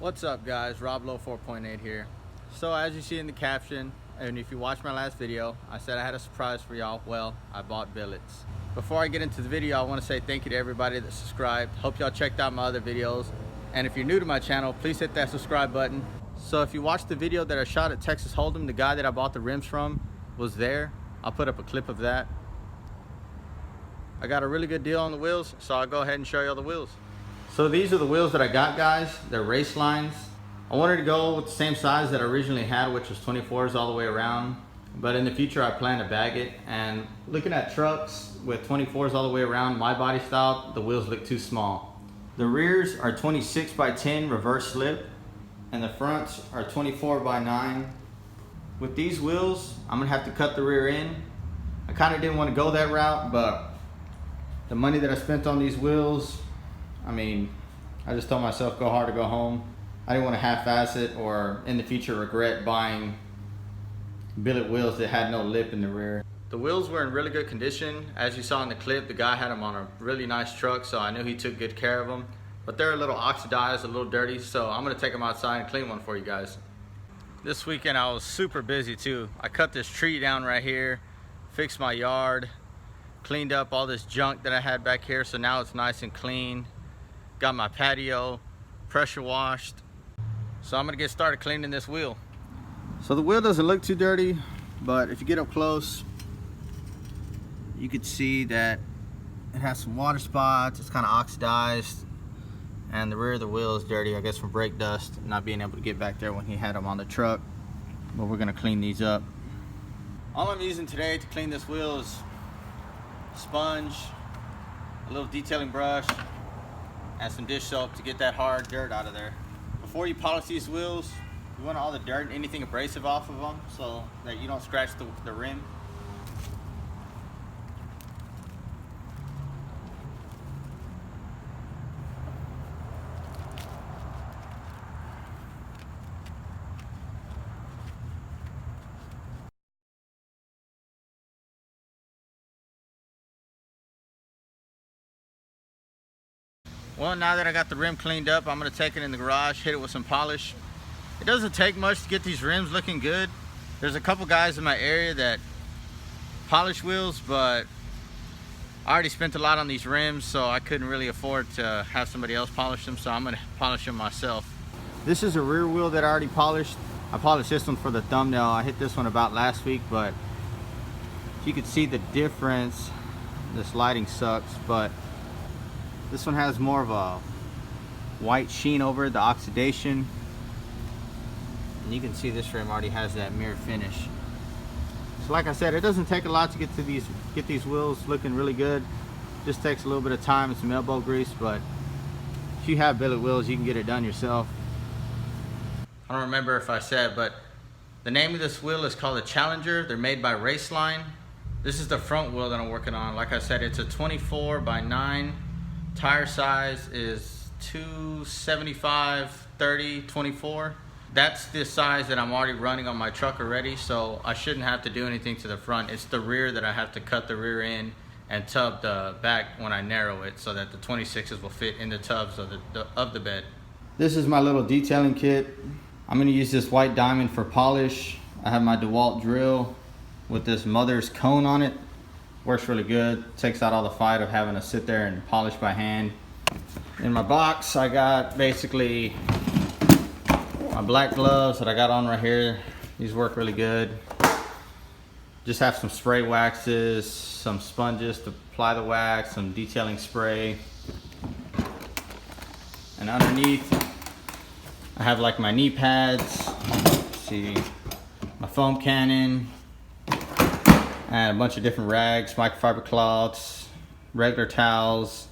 What's up guys, Rob Low 4.8 here. So as you see in the caption, and if you watched my last video, I said I had a surprise for y'all. Well, I bought billets. Before I get into the video, I want to say thank you to everybody that subscribed. Hope y'all checked out my other videos. And if you're new to my channel, please hit that subscribe button. So if you watched the video that I shot at Texas Hold'em, the guy that I bought the rims from was there. I'll put up a clip of that. I got a really good deal on the wheels, so I'll go ahead and show y'all the wheels. So these are the wheels that I got, guys. They're RaceLines. I wanted to go with the same size that I originally had, which was 24s all the way around. But in the future, I plan to bag it. And looking at trucks with 24s all the way around, my body style, the wheels look too small. The rears are 26 by 10 reverse slip, and the fronts are 24 by 9. With these wheels, I'm gonna have to cut the rear end. I kind of didn't want to go that route, but the money that I spent on these wheels, I mean, I just told myself go hard or go home. I didn't want to half-ass it or in the future regret buying billet wheels that had no lip in the rear. The wheels were in really good condition. As you saw in the clip, the guy had them on a really nice truck, so I knew he took good care of them. But they're a little oxidized, a little dirty, so I'm gonna take them outside and clean one for you guys. This weekend I was super busy too. I cut this tree down right here, fixed my yard, cleaned up all this junk that I had back here, so now it's nice and clean. Got my patio pressure washed. So I'm gonna get started cleaning this wheel. So the wheel doesn't look too dirty, but if you get up close, you could see that it has some water spots. It's kind of oxidized, and the rear of the wheel is dirty, I guess from brake dust, not being able to get back there when he had them on the truck. But we're gonna clean these up. All I'm using today to clean this wheel is sponge, a little detailing brush, and some dish soap to get that hard dirt out of there. Before you polish these wheels, you want all the dirt and anything abrasive off of them so that you don't scratch the rim. Well, now that I got the rim cleaned up, I'm gonna take it in the garage, hit it with some polish. It doesn't take much to get these rims looking good. There's a couple guys in my area that polish wheels, but I already spent a lot on these rims, so I couldn't really afford to have somebody else polish them, so I'm gonna polish them myself. This is a rear wheel that I already polished. I polished this one for the thumbnail. I hit this one about last week, but you could see the difference. This lighting sucks, but this one has more of a white sheen over it, the oxidation. And you can see this rim already has that mirror finish. So like I said, it doesn't take a lot to get these wheels looking really good. Just takes a little bit of time and some elbow grease, but if you have billet wheels, you can get it done yourself. I don't remember if I said, but the name of this wheel is called a Challenger. They're made by RaceLine. This is the front wheel that I'm working on. Like I said, it's a 24 by 9. Tire size is 275, 30, 24. That's the size that I'm already running on my truck already, so I shouldn't have to do anything to the front. It's the rear that I have to cut the rear in and tub the back when I narrow it so that the 26s will fit in the tubs of the bed. This is my little detailing kit. I'm gonna use this white diamond for polish. I have my DeWalt drill with this mother's cone on it. Works really good. Takes out all the fight of having to sit there and polish by hand. In my box, I got basically my black gloves that I got on right here. These work really good. Just have some spray waxes, some sponges to apply the wax, some detailing spray. And underneath, I have like my knee pads. Let's see, my foam cannon, and a bunch of different rags, microfiber cloths, regular towels.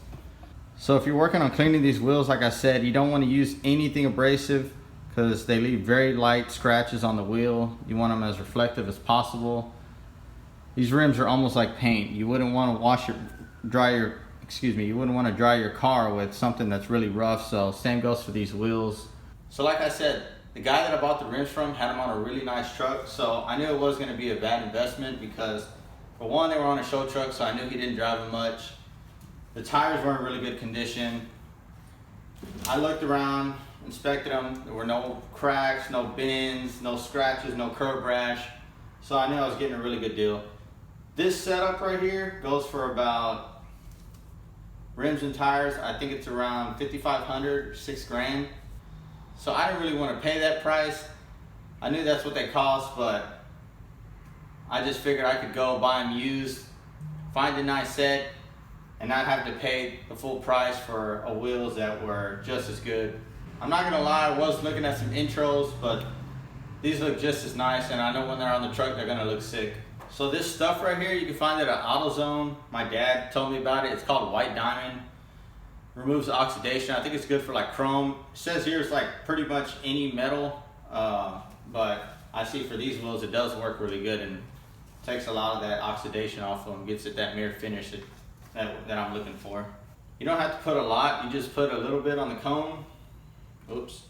So if you're working on cleaning these wheels, like I said, you don't want to use anything abrasive because they leave very light scratches on the wheel. You want them as reflective as possible. These rims are almost like paint. You wouldn't want to you wouldn't want to dry your car with something that's really rough, so same goes for these wheels. So like I said, the guy that I bought the rims from had them on a really nice truck, so I knew it was going to be a bad investment because, for one, they were on a show truck, so I knew he didn't drive them much. The tires were in really good condition. I looked around inspected them. There were no cracks, no bends, no scratches, no curb rash. So I knew I was getting a really good deal. This setup right here goes for about rims and tires. I think it's around $5,500, $6,000. So I didn't really want to pay that price. I knew that's what they cost, but I just figured I could go buy them used, find a nice set, and not have to pay the full price for wheels that were just as good. I'm not gonna lie, I was looking at some intros, but these look just as nice, and I know when they're on the truck, they're gonna look sick. So this stuff right here, you can find it at AutoZone. My dad told me about it. It's called White Diamond. Removes oxidation. I think it's good for like chrome. It says here it's like pretty much any metal, but I see for these wheels it does work really good and takes a lot of that oxidation off of them, gets it that mirror finish that I'm looking for. You don't have to put a lot, you just put a little bit on the cone. Oops.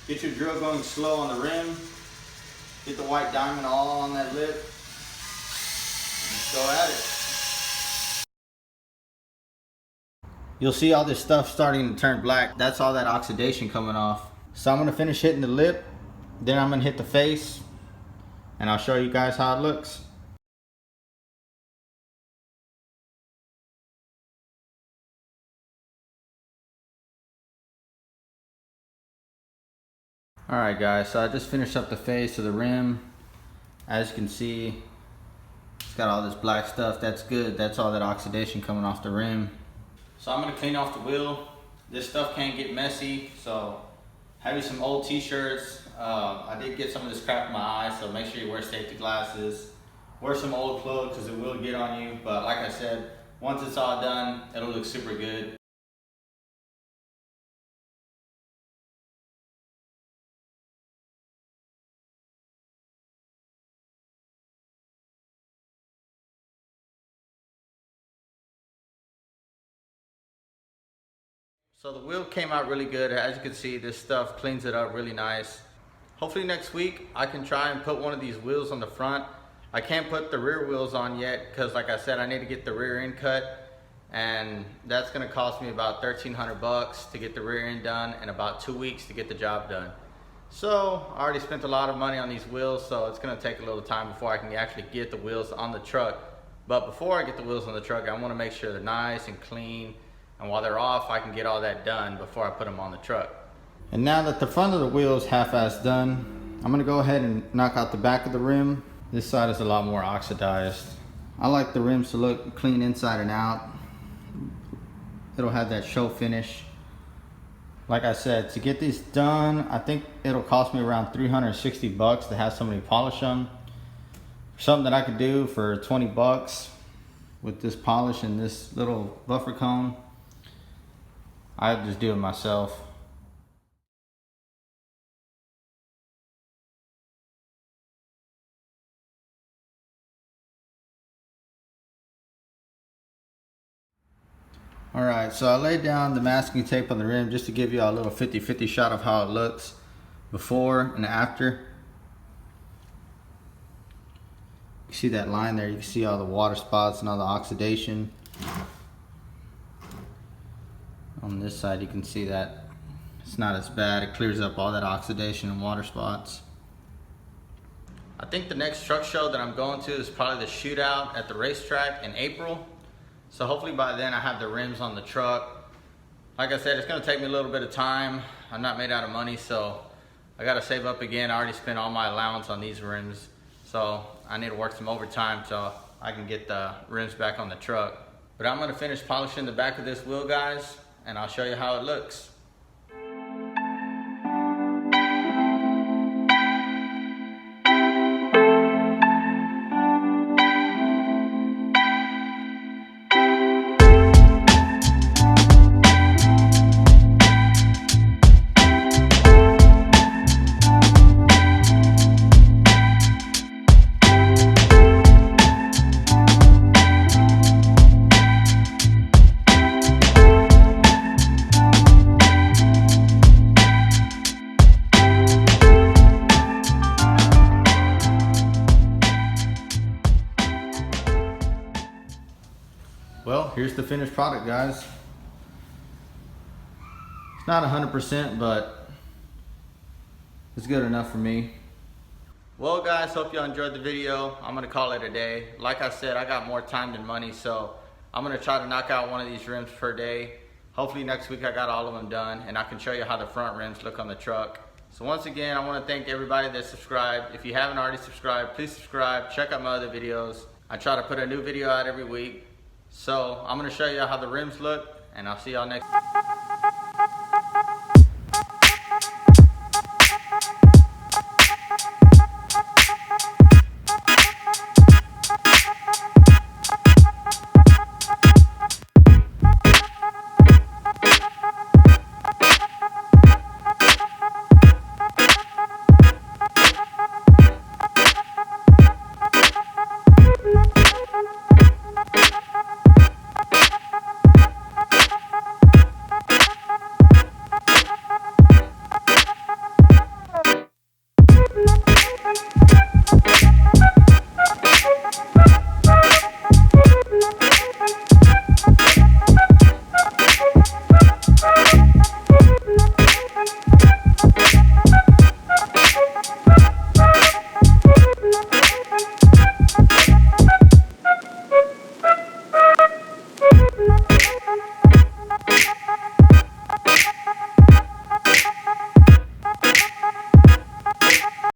Get your drill going slow on the rim. Get the white diamond all on that lip. Let's go at it. You'll see all this stuff starting to turn black. That's all that oxidation coming off. So I'm gonna finish hitting the lip, then I'm gonna hit the face, and I'll show you guys how it looks. Alright guys, so I just finished up the face of the rim. As you can see, it's got all this black stuff. That's good. That's all that oxidation coming off the rim. So I'm gonna clean off the wheel. This stuff can't get messy, so have you some old t-shirts. I did get some of this crap in my eye, so make sure you wear safety glasses. Wear some old clothes because it will get on you, but like I said, once it's all done, it'll look super good. So the wheel came out really good. As you can see, this stuff cleans it up really nice. Hopefully next week I can try and put one of these wheels on the front. I can't put the rear wheels on yet because like I said, I need to get the rear end cut, and that's gonna cost me about 1,300 bucks to get the rear end done and about 2 weeks to get the job done. So I already spent a lot of money on these wheels, so it's gonna take a little time before I can actually get the wheels on the truck. But before I get the wheels on the truck, I wanna make sure they're nice and clean, and while they're off, I can get all that done before I put them on the truck. And now that the front of the wheel is half-assed done, I'm gonna go ahead and knock out the back of the rim. This side is a lot more oxidized. I like the rims to look clean inside and out. It'll have that show finish. Like I said, to get these done, I think it'll cost me around 360 bucks to have somebody polish them. Something that I could do for 20 bucks with this polish and this little buffer cone, I'd just do it myself. Alright, so I laid down the masking tape on the rim just to give you a little 50-50 shot of how it looks before and after. You see that line there, you can see all the water spots and all the oxidation. On this side you can see that it's not as bad. It clears up all that oxidation and water spots. I think the next truck show that I'm going to is probably the shootout at the racetrack in April. So hopefully by then I have the rims on the truck. Like I said, it's gonna take me a little bit of time. I'm not made out of money, so I gotta save up again. I already spent all my allowance on these rims, so I need to work some overtime so I can get the rims back on the truck. But I'm gonna finish polishing the back of this wheel, guys, and I'll show you how it looks. Well, here's the finished product, guys. It's Not 100%, but it's good enough for me. Well guys, hope y'all enjoyed the video. I'm gonna call it a day. Like I said, I got more time than money, so I'm gonna try to knock out one of these rims per day. Hopefully next week I got all of them done and I can show you how the front rims look on the truck. So once again, I wanna thank everybody that subscribed. If you haven't already subscribed, please subscribe. Check out my other videos. I try to put a new video out every week. So I'm gonna show you how the rims look and I'll see y'all next.